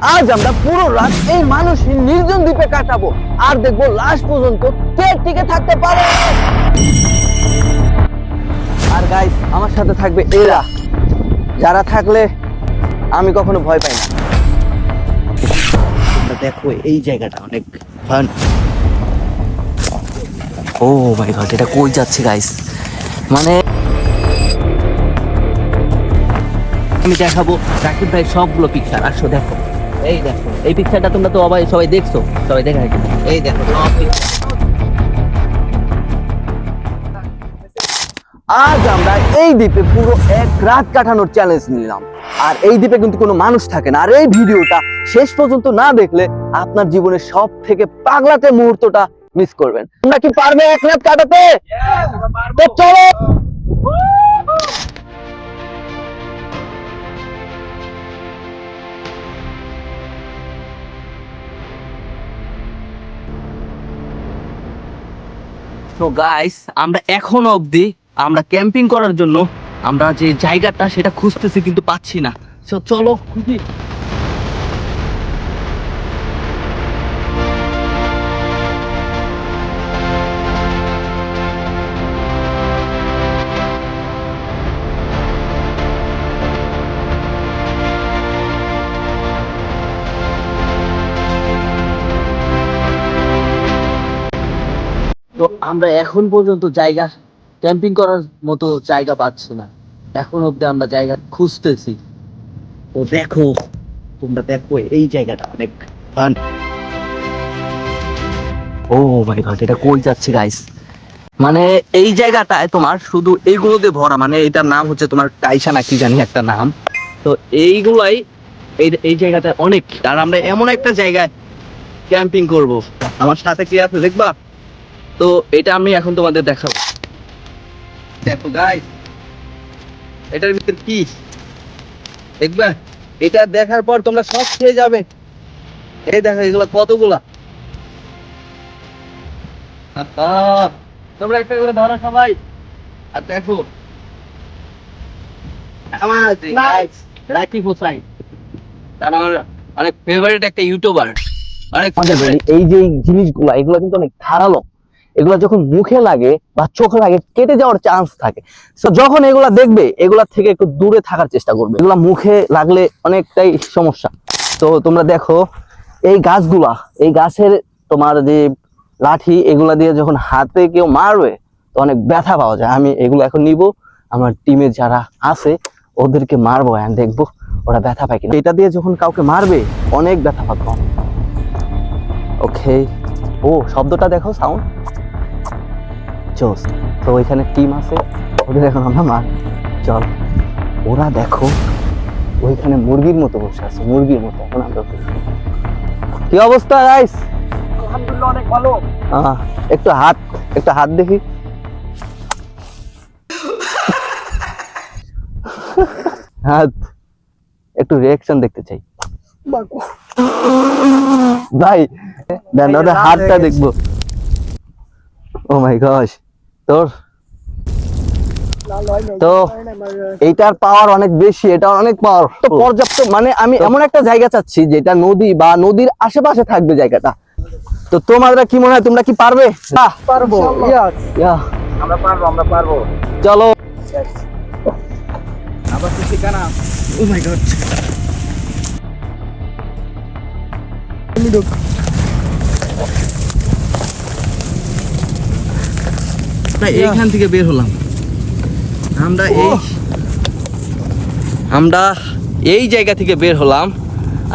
আজ আমরা পুরো রাত এই মানুষহীন নির্জন দ্বীপে কাটাবো আর দেখবো লাস্ট পর্যন্ত কে টিকে থাকতে পারে। আর গাইস আমার সাথে থাকবে এরা, যারা থাকলে আমি কখনো ভয় পাই না। দেখো এই জায়গাটা অনেক ফান। ও মাই গড, এটা কই যাচ্ছে গাইস? মানে আমি দেখাবো রাকিব ভাই সবগুলো পিকচার। আসো দেখো, এই দেখো এই পিকচারটা তোমরা তো সবাই দেখছো, সবাই দেখা গেছে। এই দেখো সব picture। আজ আমরা এই দ্বীপে পুরো এক রাত কাটানোর চ্যালেঞ্জ নিলাম। আর এই দ্বীপে কিন্তু কোনো মানুষ থাকে না। আর এই ভিডিওটা শেষ পর্যন্ত না দেখলে আপনার জীবনের সব থেকে পাগলাটে মুহূর্তটা মিস করবেন। তোমরা কি পারবে এক রাত কাটাতে? তো চলো। তো গাইস আমরা এখনো অবধি আমরা ক্যাম্পিং করার জন্য আমরা যে জায়গাটা সেটা খুঁজতেছি কিন্তু পাচ্ছি না। তো চলো খুঁজি। তো আমরা এখন পর্যন্ত জায়গা ক্যাম্পিং করার মতো জায়গা পাচ্ছি না। এখন অবধি আমরা জায়গা খুঁজতেছি। তো দেখো, তোমরা দেখো এই জায়গাটা অনেক ফান। ও মাই গড, এটা কই যাচ্ছে গাইস? মানে এই জায়গাটায় তোমার শুধু এইগুলো দিয়ে ভরা। মানে এটার নাম হচ্ছে তোমার টাইসা না কি জানি একটা নাম। তো এইগুলাই এই জায়গাটা অনেক। আর আমরা এমন একটা জায়গায় ক্যাম্পিং করব। আমার সাথে কি আছে দেখবা? তো এটা আমি এখন তোমাদের দেখাবো। দেখো গাইস, এটার ভিতরে কি দেখবা? এটা দেখার পর তোমরা সব খেয়ে যাবে। এই দেখো এগুলো কতগুলা। তোমরা একটা করে ধরো সবাই। আর দেখো আমার রাকিব হোসাইন, তার আমার অনেক ফেভারিট একটা ইউটিউবার। অনেক এই যে জিনিসগুলো, এগুলো কিন্তু অনেক ধারালো। এগুলা যখন মুখে লাগে বা চোখে লাগে কেটে যাওয়ার চান্স থাকে। তো যখন এগুলা দেখবে এগুলা থেকে একটু দূরে থাকার চেষ্টা করবে। এগুলা মুখে লাগলে অনেকটাই সমস্যা। তো তোমরা দেখো এই গাছগুলা, এই গাছের তোমার যে লাঠি, এগুলা দিয়ে যখন হাতে কেউ মারবে তো অনেক ব্যথা পাওয়া যায়। আমি এগুলো এখন নিব, আমার টিমে যারা আছে ওদেরকে মারবো, আর দেখবো ওরা ব্যথা পায় কিনা। এটা দিয়ে যখন কাউকে মারবে অনেক ব্যথা পাবে। ওকে, ও শব্দটা দেখো, সাউন্ড জোস। তো ওইখানে টিম আছে, ওদের এখন আমরা মার। চল, ওরা দেখো ওইখানে মুরগির মতো বসে আছে, মুরগির মতো। এখন আমরা কি অবস্থা গাইস? আলহামদুলিল্লাহ অনেক ভালো। একটু হাত দেখি। হাত একটু রিঅ্যাকশন দেখতে চাই ভাই। দেন ওদের হাতটা দেখবো। ও মাই গশ, তোর তো এইটার পাওয়ার অনেক বেশি, এটা অনেক পাওয়ার পর্যাপ্ত। মানে আমি এমন একটা জায়গা চাচ্ছি যেটা নদী বা নদীর আশেপাশে থাকবে জায়গাটা। তো তোমাদের কি মনে হয়, তোমরা কি পারবে? পারবো, আমরা পারবো। চলো আবার তো ঠিকানা। ও মাই গড, এইখান থেকে বের হলাম আমরা এই জায়গা থেকে বের হলাম।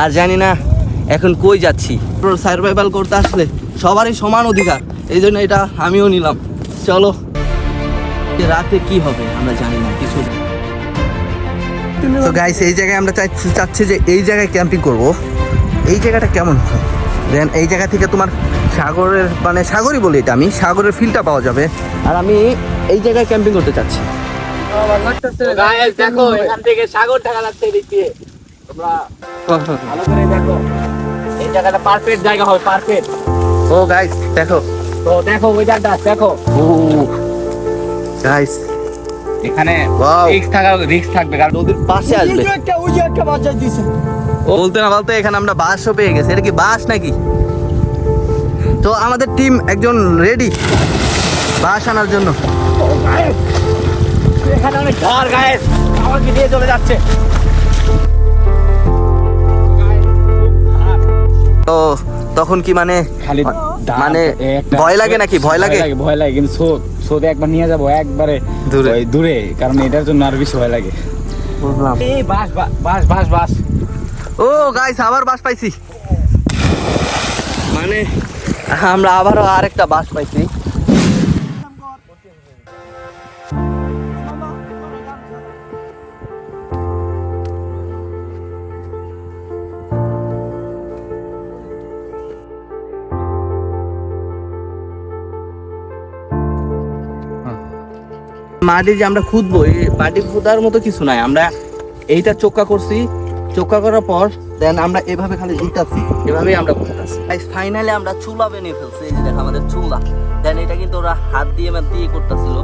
আর জানি না এখন কই যাচ্ছি। সার্ভাইভাল করতে আসলে সবারই সমান অধিকার, এই জন্য এটা আমিও নিলাম। চলো, রাতে কি হবে আমরা জানি না কিছু। তো গাইস এই জায়গায় আমরা চাচ্ছি যে এই জায়গায় ক্যাম্পিং করব। এই জায়গাটা কেমন হয়? দেন এই জায়গা থেকে তোমার সাগরের, মানে সাগরই বলি এটা, আমি সাগরের ফিলটা পাওয়া যাবে। আর আমি এই জায়গায় ক্যাম্পিং করতে চাচ্ছি। গাইস দেখো, এখান থেকে সাগর দেখা যাচ্ছে এদিকে। তোমরা ভালো করে দেখো, এই জায়গাটা পারফেক্ট জায়গা হবে, পারফেক্ট। ও গাইস দেখো, তো দেখো ওয়েদারটা দেখো। ও গাইস এখানে Wow. রিস্ক থাকবে কারণ নদীর পাশে আসবে। ওই যে একটা বাজার দিছে। ও বলতে না বলতে এখানে আমরা বাসও পেয়ে গেছি। এটা কি বাস নাকি? তো আমাদের টিম একজন রেডি বাস আনার জন্য। এখানে অনেক ঝড় গায়েস, আমাকে নিয়ে চলে যাচ্ছে। তো তখন কি মানে খালি মানে ভয় লাগে নাকি? ভয় লাগে? ভয় লাগে, কিন্তু সোদে একবার নিয়ে যাবো একবারে দূরে, কারণ এটার জন্য আর বেশি ভয় লাগে। বুঝলাম। এই বাস বাস বাস বাস। ও গাইস, আবার বাস পাইছি। মানে আমরা আবারও আরেকটা বাস পাইছি। মাটি যে আমরা খুঁদবো, এই মাটি খুদার মতো কিছু নাই। আমরা এইটা চোক্কা করছি, চোক্কা করার পর দেন আমরা এভাবে খালি দিতাছি, এভাবেই আমরা খুঁজতাছি। ফাইনালি আমরা চুলা বানিয়ে ফেলছি। এই যে দেখো আমাদের চুলা। দেন এটা কিন্তু ওরা হাত দিয়ে করতেছিল।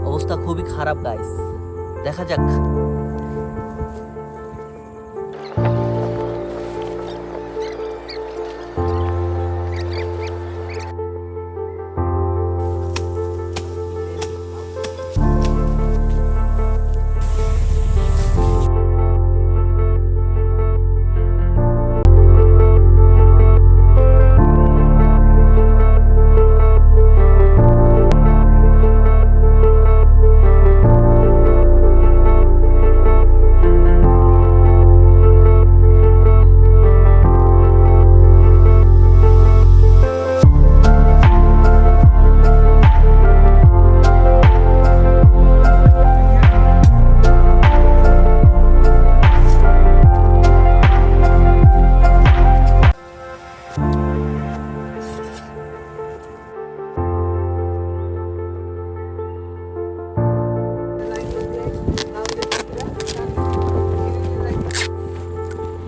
অবস্থা খুবই খারাপ গাইস, দেখা যাক।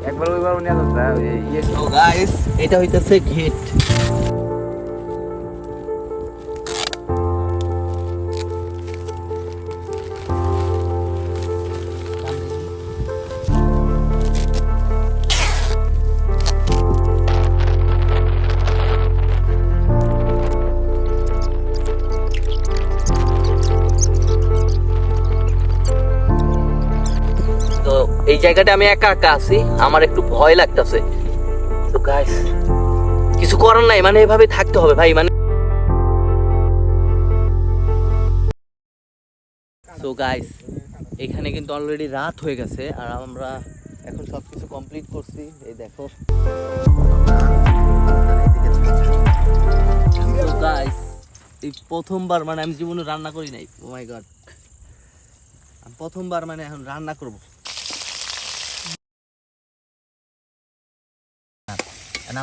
একবার ওইবার নিয়ে যাচ্ছে। তো গাইস, এটা হইতেছে গেট। তো এই জায়গাটা আমি একা একা আছি, আমার একটু ভয় লাগতেছে। তো গাইস, কিছু করার নাই, মানে এভাবে থাকতে হবে ভাই। মানে সো গাইস, এখানে কিন্তু অলরেডি রাত হয়ে গেছে আর আমরা এখন সবকিছু কমপ্লিট করছি। এই দেখো গাইস, এই প্রথমবার মানে আমি জীবনে রান্না করি নাই। ও মাই গড, আমি প্রথমবার মানে এখন রান্না করব।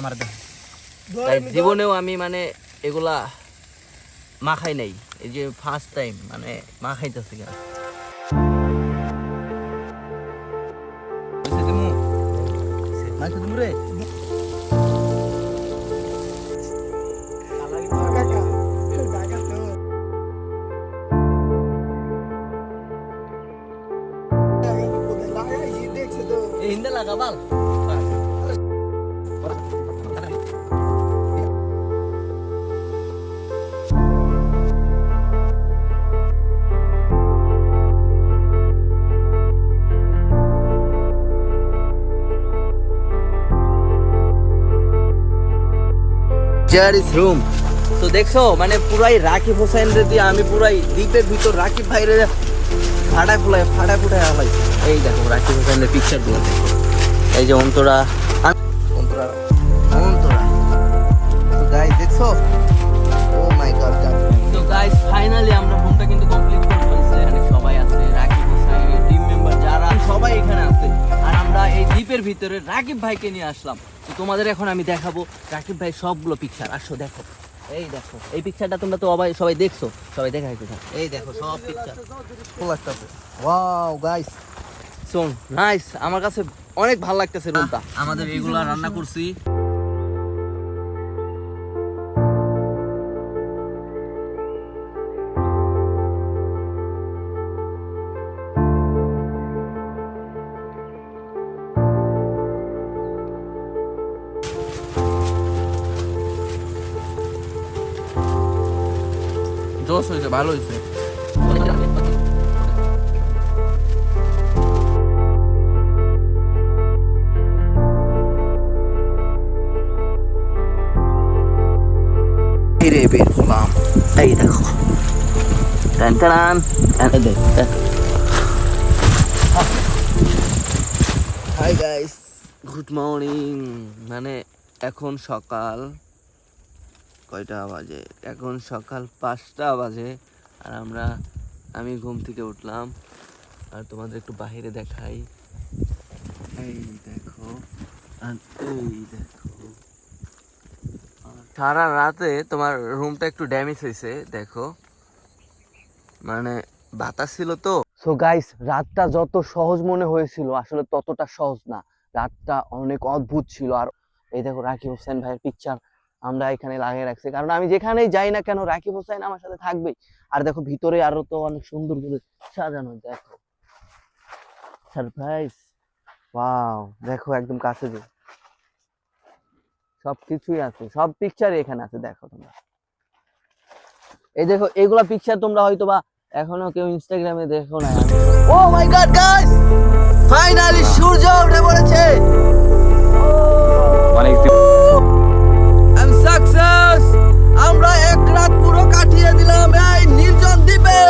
আমার জীবনেও আমি মানে এগুলা মাখাই নাই, এই যে ফার্স্ট টাইম মানে মাখাইতেছি। রে হিন্দে লাগা বাল। Luxurious room. তো দেখছো মানে পুরাই রাকিব হোসেন রে দিয়ে আমি পুরাই দ্বীপের ভিতর রাকিব ভাইরে ফাটায় ফুটায় আলাই। এই দেখো রাকিব হোসেনের পিকচার গুলো দেখো, এই যে অন্তরা অন্তরা অন্তরা। তো গাইস দেখছো, ও মাই গড গাইস। তো গাইস ফাইনালি আমরা রুমটা কিন্তু কমপ্লিট করে ফেলছি। এখানে সবাই আছে, রাকিব হোসেন টিম মেম্বার যারা সবাই এখানে আছে। আর আমরা এই দ্বীপের ভিতরে রাকিব ভাইকে নিয়ে আসলাম। তো তোমাদের এখন আমি দেখাবো রাকিব ভাই সবগুলো পিকচার। আসো দেখো, এই দেখো এই পিকচারটা তোমরা তো সবাই দেখছো, সবাই দেখা হয়েছে। এই দেখো সব পিকচার ফুল লাগতেছে। ওয়াও গাইস সো নাইস, আমার কাছে অনেক ভালো লাগতেছে রুমটা। আমাদের এগুলা রান্না করছি। জোশ হয়েছে, ভালো হয়েছে। বের করলাম, এই দেখো টান টান। Hi guys, good morning. মানে এখন সকাল কয়টা বাজে? এখন সকাল 5টা বাজে। আর আমি ঘুম থেকে উঠলাম। আর তোমাদের একটু বাইরে দেখাই, এই দেখো আর এই দেখো। সারা রাতে তোমার রুমটা একটু ড্যামেজ হয়েছে দেখো, মানে বাতাস ছিল তো। সো গাইস রাতটা যত সহজ মনে হয়েছিল আসলে ততটা সহজ না, রাতটা অনেক অদ্ভুত ছিল। আর এই দেখো রাকিব হোসেন ভাইয়ের পিকচার আমরা এখানে লাগিয়ে রাখছি, কারণ আমি যেখানেই যাই না কেন রাকিব হোসেন আমার সাথে থাকবেই। আর দেখো ভিতরে আরো তো অনেক সুন্দর করে সাজানো, দেখো সারপ্রাইজ। ওয়াও দেখো একদম কাছে যে সবকিছুই আছে, সব পিকচারই এখানে আছে দেখো তোমরা। এই দেখো এগুলা পিকচার তোমরা হয়তো বা এখনো কেউ ইনস্টাগ্রামে দেখো না। ও মাই গড গাইস, ফাইনালি সূর্য উঠে পড়েছে। I am success. আমরা এক রাত পুরো কাটিয়ে দিলাম এই নির্জন দ্বীপে।